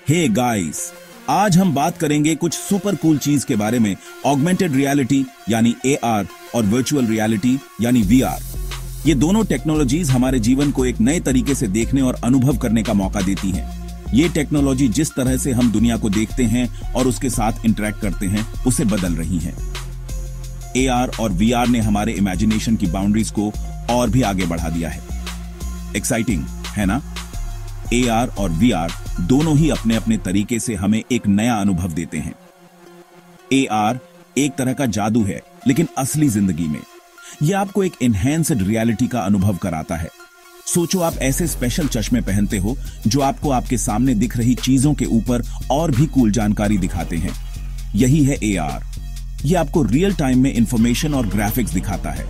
Hey guys, आज हम बात करेंगे कुछ सुपर कूल चीज के बारे में, ऑगमेंटेड रियलिटी यानी AR और वर्चुअल रियलिटी यानी VR। ये दोनों टेक्नोलॉजीज हमारे जीवन को एक नए तरीके से देखने और अनुभव करने का मौका देती हैं। ये टेक्नोलॉजी जिस तरह से हम दुनिया को देखते हैं और उसके साथ इंटरेक्ट करते हैं, उसे बदल रही हैं। AR और VR ने हमारे इमेजिनेशन की बाउंड्रीज को और भी आगे बढ़ा दिया है। एक्साइटिंग है ना? AR और VR दोनों ही अपने अपने तरीके से हमें एक नया अनुभव देते हैं। AR एक तरह का जादू है, लेकिन असली जिंदगी में यह आपको एक एनहेंस्ड रियलिटी का अनुभव कराता है। सोचो, आप ऐसे स्पेशल चश्मे पहनते हो जो आपको आपके सामने दिख रही चीजों के ऊपर और भी कूल जानकारी दिखाते हैं। यही है AR। यह आपको रियल टाइम में इंफॉर्मेशन और ग्राफिक्स दिखाता है।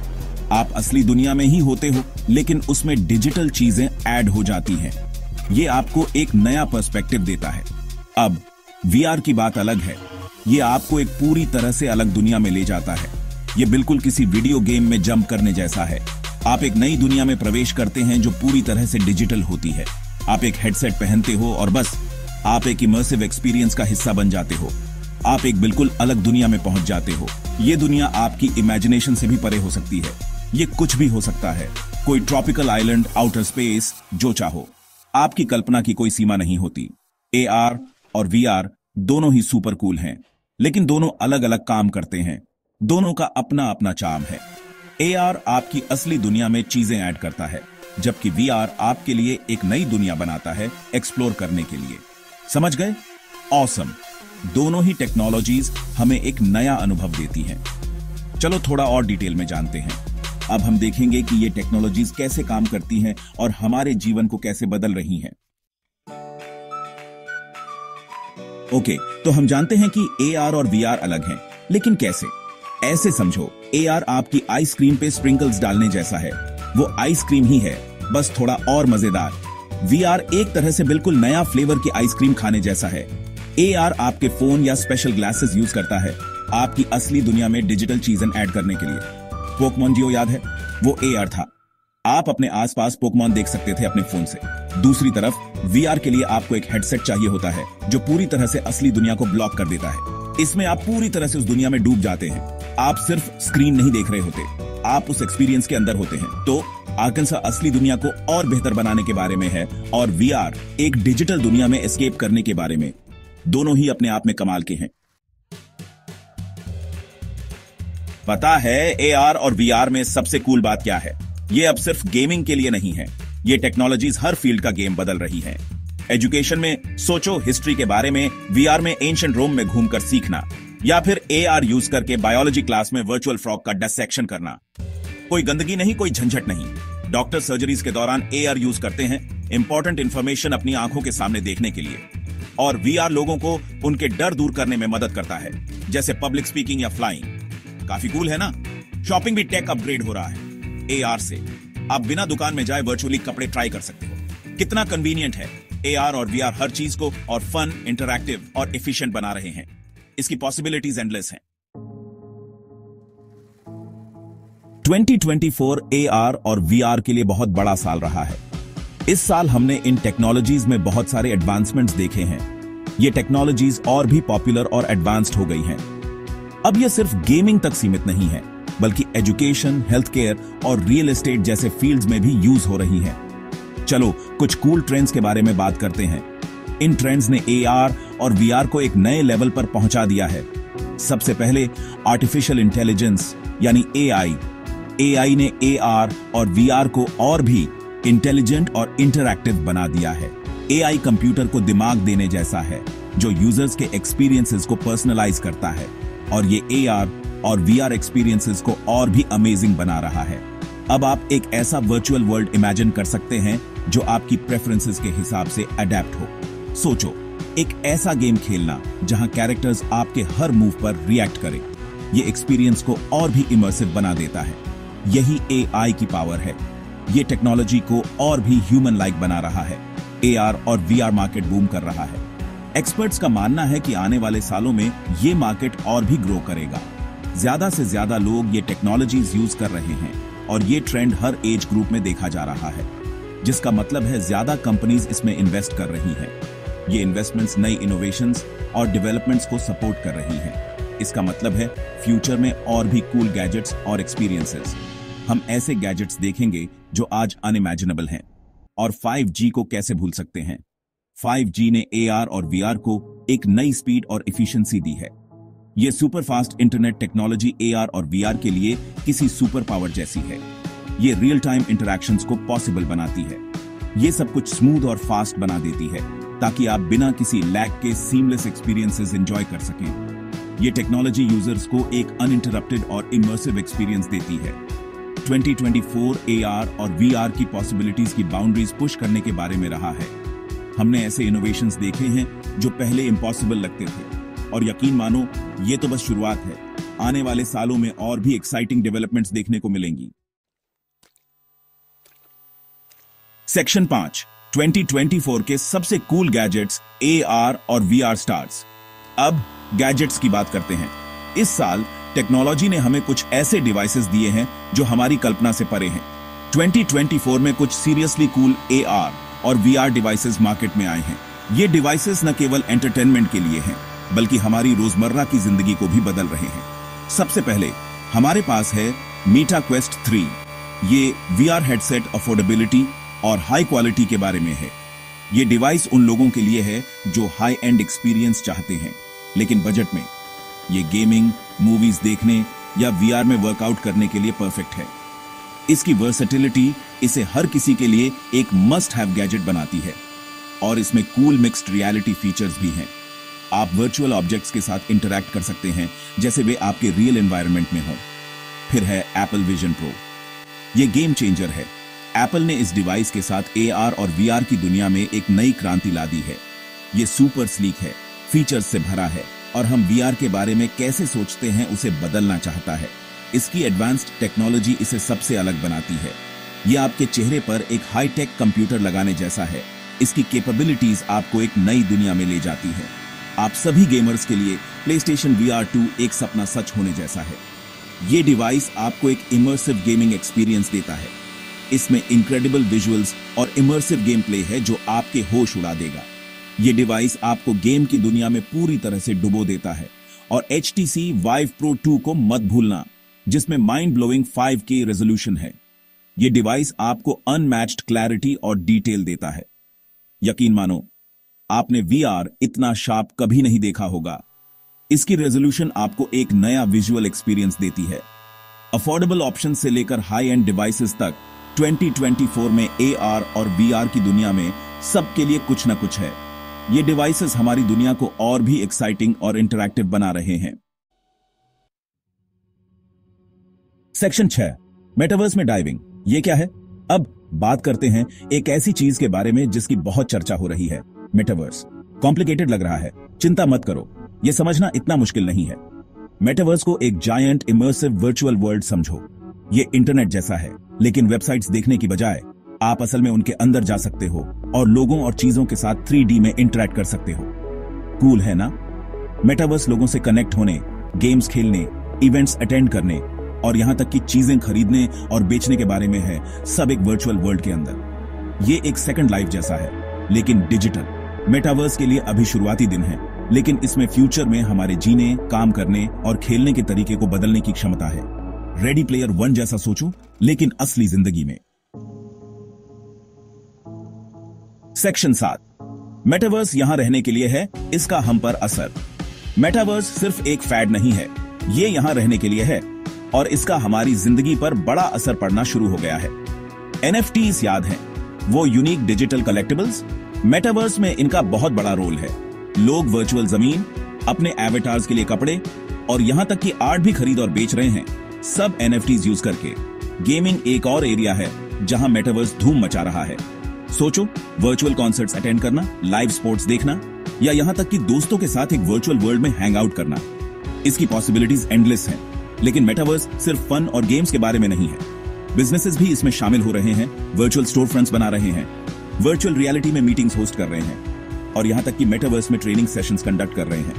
आप असली दुनिया में ही होते हो, लेकिन उसमें डिजिटल चीजें ऐड हो जाती हैं। ये आपको एक नया पर्सपेक्टिव देता है। अब VR की बात अलग है। ये आपको एक पूरी तरह से अलग दुनिया में ले जाता है। ये बिल्कुल किसी वीडियो गेम में जंप करने जैसा है। आप एक नई दुनिया में प्रवेश करते हैं जो पूरी तरह से डिजिटल होती है। आप एक हेडसेट पहनते हो और बस आप एक इमर्सिव एक्सपीरियंस का हिस्सा बन जाते हो। आप एक बिल्कुल अलग दुनिया में पहुंच जाते हो। ये दुनिया आपकी इमेजिनेशन से भी परे हो सकती है। ये कुछ भी हो सकता है, कोई ट्रॉपिकल आइलैंड, आउटर स्पेस, जो चाहो। आपकी कल्पना की कोई सीमा नहीं होती। AR और VR दोनों ही सुपर कूल हैं, लेकिन दोनों अलग अलग काम करते हैं। दोनों का अपना अपना चार्म है। AR आपकी असली दुनिया में चीजें ऐड करता है, जबकि VR आपके लिए एक नई दुनिया बनाता है एक्सप्लोर करने के लिए। समझ गए? ऑसम। दोनों ही टेक्नोलॉजीज हमें एक नया अनुभव देती हैं। चलो थोड़ा और डिटेल में जानते हैं। अब हम देखेंगे कि ये टेक्नोलॉजीज कैसे काम करती हैं और हमारे जीवन को कैसे बदल रही हैं। ओके, तो हम जानते हैं कि AR और VR अलग हैं, लेकिन कैसे? ऐसे समझो, AR आपकी आइसक्रीम पे स्प्रिंकल्स डालने जैसा है। वो आइसक्रीम ही है, बस थोड़ा और मजेदार। VR एक तरह से बिल्कुल नया फ्लेवर की आइसक्रीम खाने जैसा है। AR आपके फोन या स्पेशल ग्लासेस यूज करता है आपकी असली दुनिया में डिजिटल चीजें ऐड करने के लिए। पोकेमॉन जियो याद है? वो AR था। आप अपने आसपास पोकेमॉन देख सकते थे अपने फोन से। दूसरी तरफ VR के लिए आपको एक हेडसेट चाहिए होता है जो पूरी तरह से असली दुनिया को ब्लॉक कर देता है। इसमें आप पूरी तरह से उस दुनिया में डूब जाते हैं। आप सिर्फ स्क्रीन नहीं देख रहे होते, आप उस एक्सपीरियंस के अंदर होते हैं। तो आर्कान्सा असली दुनिया को और बेहतर बनाने के बारे में है और VR एक डिजिटल दुनिया में एस्केप करने के बारे में। दोनों ही अपने आप में कमाल के हैं। पता है AR और VR में सबसे कूल बात क्या है? ये अब सिर्फ गेमिंग के लिए नहीं है। ये टेक्नोलॉजीज हर फील्ड का गेम बदल रही हैं। एजुकेशन में सोचो, हिस्ट्री के बारे में VR में एंशिएंट रोम में घूमकर सीखना, या फिर AR यूज करके बायोलॉजी क्लास में वर्चुअल फ्रॉग का डिसेक्शन करना। कोई गंदगी नहीं, कोई झंझट नहीं। डॉक्टर सर्जरीज के दौरान AR यूज करते हैं इंपॉर्टेंट इंफॉर्मेशन अपनी आंखों के सामने देखने के लिए। और VR लोगों को उनके डर दूर करने में मदद करता है, जैसे पब्लिक स्पीकिंग या फ्लाइंग। काफी कूल है ना? शॉपिंग भी टेक अपग्रेड हो रहा है AR से। आप बिना दुकान में जाए वर्चुअली कपड़े ट्राई कर सकते हो। कितना कन्वीनियंट है। AR और VR हर चीज को और फन, इंटरैक्टिव और एफिशिएंट बना रहे हैं। इसकी पॉसिबिलिटीज एंडलेस हैं। 2024 AR और VR के लिए बहुत बड़ा साल रहा है। इस साल हमने इन टेक्नोलॉजीज में बहुत सारे एडवांसमेंट्स देखे हैं। ये टेक्नोलॉजीज और भी पॉपुलर और एडवांस्ड हो गई हैं। अब यह सिर्फ गेमिंग तक सीमित नहीं है, बल्कि एजुकेशन, हेल्थ केयर और रियल एस्टेट जैसे फील्ड्स में भी यूज हो रही हैं। चलो कुछ कूल ट्रेंड्स के बारे में बात करते हैं। इन ट्रेंड्स ने AR और VR को एक नए लेवल पर पहुंचा दिया है। सबसे पहले आर्टिफिशियल इंटेलिजेंस यानी AI। AI ने AR और VR को और भी इंटेलिजेंट और इंटरैक्टिव बना दिया है। AI कंप्यूटर को दिमाग देने जैसा है, जो यूजर्स के एक्सपीरियंसेस को पर्सनलाइज करता है, और ये AR और VR एक्सपीरियंसेस को और भी अमेजिंग बना रहा है। अब आप एक ऐसा वर्चुअल वर्ल्ड इमेजिन कर सकते हैं जो आपकी प्रेफरेंसेस के हिसाब से अडेप्ट हो। सोचो, एक ऐसा गेम खेलना जहां कैरेक्टर्स आपके हर मूव पर रिएक्ट करें। ये एक्सपीरियंस को और भी इमर्सिव बना देता है। यही AI की पावर है। ये टेक्नोलॉजी को और भी ह्यूमन लाइक बना रहा है। AR और VR मार्केट बूम कर रहा है। एक्सपर्ट्स का मानना है कि आने वाले सालों में ये मार्केट और भी ग्रो करेगा। ज्यादा से ज्यादा लोग ये टेक्नोलॉजीज यूज कर रहे हैं और ये ट्रेंड हर एज ग्रुप में देखा जा रहा है, जिसका मतलब है ज्यादा कंपनीज इसमें इन्वेस्ट कर रही हैं। ये इन्वेस्टमेंट्स नई इनोवेशंस और डेवलपमेंट्स को सपोर्ट कर रही हैं। इसका मतलब है फ्यूचर में और भी कूल गैजेट्स और एक्सपीरियंसेस। हम ऐसे गैजेट्स देखेंगे जो आज अनइमेजिनेबल हैं। और 5G को कैसे भूल सकते हैं। 5G ने AR और VR को एक नई स्पीड और एफिशिएंसी दी है। ये super fast internet technology AR और VR के लिए किसी सुपर पावर जैसी है। ये रियल टाइम इंटरैक्शंस को पॉसिबल बनाती है। ये सब कुछ स्मूथ और फास्ट बना देती है ताकि आप बिना किसी लैग के सीमलेस एक्सपीरियंसेस एंजॉय कर सकें। ये टेक्नोलॉजी यूजर्स को एक अनइंटरप्टेड और इमर्सिव एक्सपीरियंस देती है। 2024 AR और VR की पॉसिबिलिटीज की बाउंड्रीज पुश करने के बारे में रहा है। हमने ऐसे इनोवेशंस देखे हैं जो पहले इम्पॉसिबल लगते थे, और यकीन मानो ये तो बस शुरुआत है। आने वाले सालों में और भी एक्साइटिंग डेवलपमेंट्स देखने को मिलेंगी। सेक्शन 5, 2024 के सबसे कूल गैजेट्स, AR और VR स्टार्स। अब गैजेट्स की बात करते हैं। इस साल टेक्नोलॉजी ने हमें कुछ ऐसे डिवाइसेस दिए हैं जो हमारी कल्पना से परे हैं। 2024 में कुछ सीरियसली कूल AR और VR डिवाइसेस मार्केट में आए हैं। ये डिवाइसेस न केवल एंटरटेनमेंट के लिए हैं, बल्कि हमारी रोजमर्रा की जिंदगी को भी बदल रहे हैं। सबसे पहले हमारे पास है Meta Quest 3। ये VR हेडसेट अफोर्डेबिलिटी और हाई क्वालिटी के बारे में है। ये डिवाइस उन लोगों के लिए है जो हाई एंड एक्सपीरियंस चाहते हैं, लेकिन बजट में। ये गेमिंग, मूवीज देखने या VR में वर्कआउट करने के लिए परफेक्ट है। इसकी वर्सेटिलिटी इसे हर किसी के लिए एक मस्ट हैव गैजेट बनाती है, और इसमें कूल मिक्स्ड रियलिटी फीचर्स भी हैं। आप वर्चुअल ऑब्जेक्ट्स के साथ इंटरैक्ट कर सकते हैं जैसे वे आपके रियल एनवायरनमेंट में हों। फिर है एप्पल विजन प्रो। ये गेम चेंजर है। एप्पल ने इस डिवाइस के साथ AR और VR की दुनिया में एक नई क्रांति ला दी है। ये सुपर स्लीक है, फीचर्स से भरा है, और हम VR के बारे में कैसे सोचते हैं उसे बदलना चाहता है। इसकी एडवांस्ड टेक्नोलॉजी इसे सबसे अलग बनाती है। यह आपके चेहरे पर एक हाईटेक कंप्यूटर लगाने जैसा है। इसकी कैपेबिलिटीज आपको एक नई दुनिया में ले जाती है। आप सभी गेमर्स के लिए PlayStation VR 2 एक सपना सच होने जैसा है। ये डिवाइस आपको एक इमर्सिव गेमिंग एक्सपीरियंस देता है। इसमें इनक्रेडिबल विजुअल्स और इमर्सिव गेम प्ले है जो आपके होश उड़ा देगा। ये डिवाइस आपको गेम की दुनिया में पूरी तरह से डुबो देता है। और HTC Vive Pro 2 को मत भूलना, जिसमें माइंड ब्लोइंग 5K रेजोल्यूशन है। ये डिवाइस आपको अनमैच्ड क्लैरिटी और डिटेल देता है। यकीन मानो, आपने VR इतना शार्प कभी नहीं देखा होगा। इसकी रेजोल्यूशन आपको एक नया विजुअल एक्सपीरियंस देती है। अफोर्डेबल ऑप्शन से लेकर हाई एंड डिवाइसेस तक 2024 में AR और VR की दुनिया में सबके लिए कुछ न कुछ है। ये डिवाइसेस हमारी दुनिया को और भी एक्साइटिंग और इंटरैक्टिव बना रहे हैं। सेक्शन 6, मेटावर्स में डाइविंग। ये क्या है? अब बात करते हैं एक ऐसी चीज के बारे में जिसकी बहुत चर्चा हो रही है, मेटावर्स। कॉम्प्लिकेटेड लग रहा है? चिंता मत करो, यह समझना इतना मुश्किल नहीं है। मेटावर्स को एक जायंट इमर्सिव वर्चुअल वर्ल्ड समझो। ये इंटरनेट जैसा है, लेकिन वेबसाइट्स देखने की बजाय आप असल में उनके अंदर जा सकते हो और लोगों और चीजों के साथ 3D में इंटरैक्ट कर सकते हो। कूल है ना? मेटावर्स लोगों से कनेक्ट होने, गेम्स खेलने, इवेंट्स अटेंड करने और यहां तक कि चीजें खरीदने और बेचने के बारे में है, सब एक वर्चुअल वर्ल्ड के अंदर। ये एक सेकंड लाइफ जैसा है, लेकिन डिजिटल। मेटावर्स के लिए अभी शुरुआती दिन है, लेकिन इसमें फ्यूचर में हमारे जीने, काम करने और खेलने के तरीके को बदलने की क्षमता है। रेडी प्लेयर 1 जैसा सोचो, लेकिन असली जिंदगी में। सेक्शन 7, मेटावर्स यहां रहने के लिए है, इसका हम पर असर। मेटावर्स सिर्फ एक फैड नहीं है, ये यहां रहने के लिए है, और इसका हमारी जिंदगी पर बड़ा असर पड़ना शुरू हो गया है। NFTs याद हैं, वो यूनिक डिजिटल कलेक्टिबल्स? मेटावर्स में इनका बहुत बड़ा रोल है। लोग वर्चुअल जमीन, अपने एवेटार्स के लिए कपड़े और यहां तक कि आर्ट भी खरीद और बेच रहे हैं, सब NFTs यूज करके। गेमिंग एक और एरिया है जहां मेटावर्स धूम मचा रहा है। सोचो, वर्चुअल कॉन्सर्ट्स अटेंड करना, लाइव स्पोर्ट्स देखना, या यहां तक कि दोस्तों के साथ एक वर्चुअल वर्ल्ड में हैंग आउट करना। इसकी पॉसिबिलिटीज एंडलेस हैं। लेकिन मेटावर्स सिर्फ फन और गेम्स के बारे में नहीं है। बिजनेसेस भी इसमें शामिल हो रहे हैं, वर्चुअल स्टोर फ्रंट्स बना रहे हैं, वर्चुअल रियलिटी में मीटिंग्स होस्ट कर रहे हैं, और यहां तक कि मेटावर्स में ट्रेनिंग सेशंस कंडक्ट कर रहे हैं।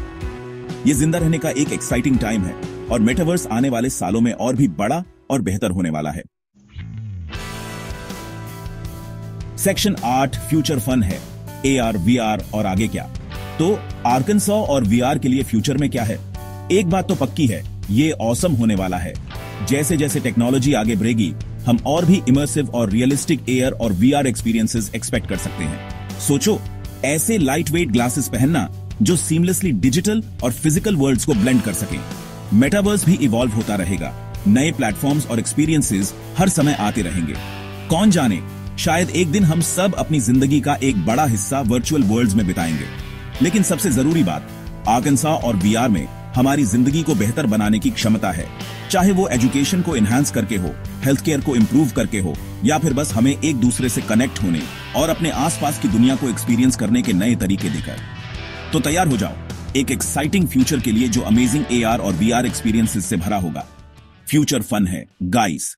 ये जिंदा रहने का एक एक्साइटिंग टाइम है, और मेटावर्स आने वाले सालों में और भी बड़ा और बेहतर होने वाला है। सेक्शन 8 फ्यूचर फन है। AR, VR और आगे क्या। तो आर्कनसॉ और VR के लिए फ्यूचर में क्या है? एक बात तो पक्की है, ये ऑसम होने वाला है। जैसे जैसे टेक्नोलॉजी आगे बढ़ेगी, हम और भी इमर्सिव और रियलिस्टिक AR और VR एक्सपीरियंसेस एक्सपेक्ट कर सकते हैं। सोचो, ऐसे लाइट वेट ग्लासेस पहनना जो सीमलेसली डिजिटल और फिजिकल वर्ल्ड्स को ब्लेंड कर सके। मेटावर्स भी इवॉल्व होता रहेगा, नए प्लेटफॉर्म्स और एक्सपीरियंसेस हर समय आते रहेंगे। कौन जाने, शायद एक दिन हम सब अपनी जिंदगी का एक बड़ा हिस्सा वर्चुअल वर्ल्ड्स में बिताएंगे। लेकिन सबसे जरूरी बात, आर्कनसॉ और VR में हमारी जिंदगी को बेहतर बनाने की क्षमता है। चाहे वो एजुकेशन को एनहांस करके हो, हेल्थ केयर को इंप्रूव करके हो, या फिर बस हमें एक दूसरे से कनेक्ट होने और अपने आसपास की दुनिया को एक्सपीरियंस करने के नए तरीके देकर। तो तैयार हो जाओ एक एक्साइटिंग फ्यूचर के लिए जो अमेजिंग AR और VR एक्सपीरियंसेस से भरा होगा। फ्यूचर फन है गाइस।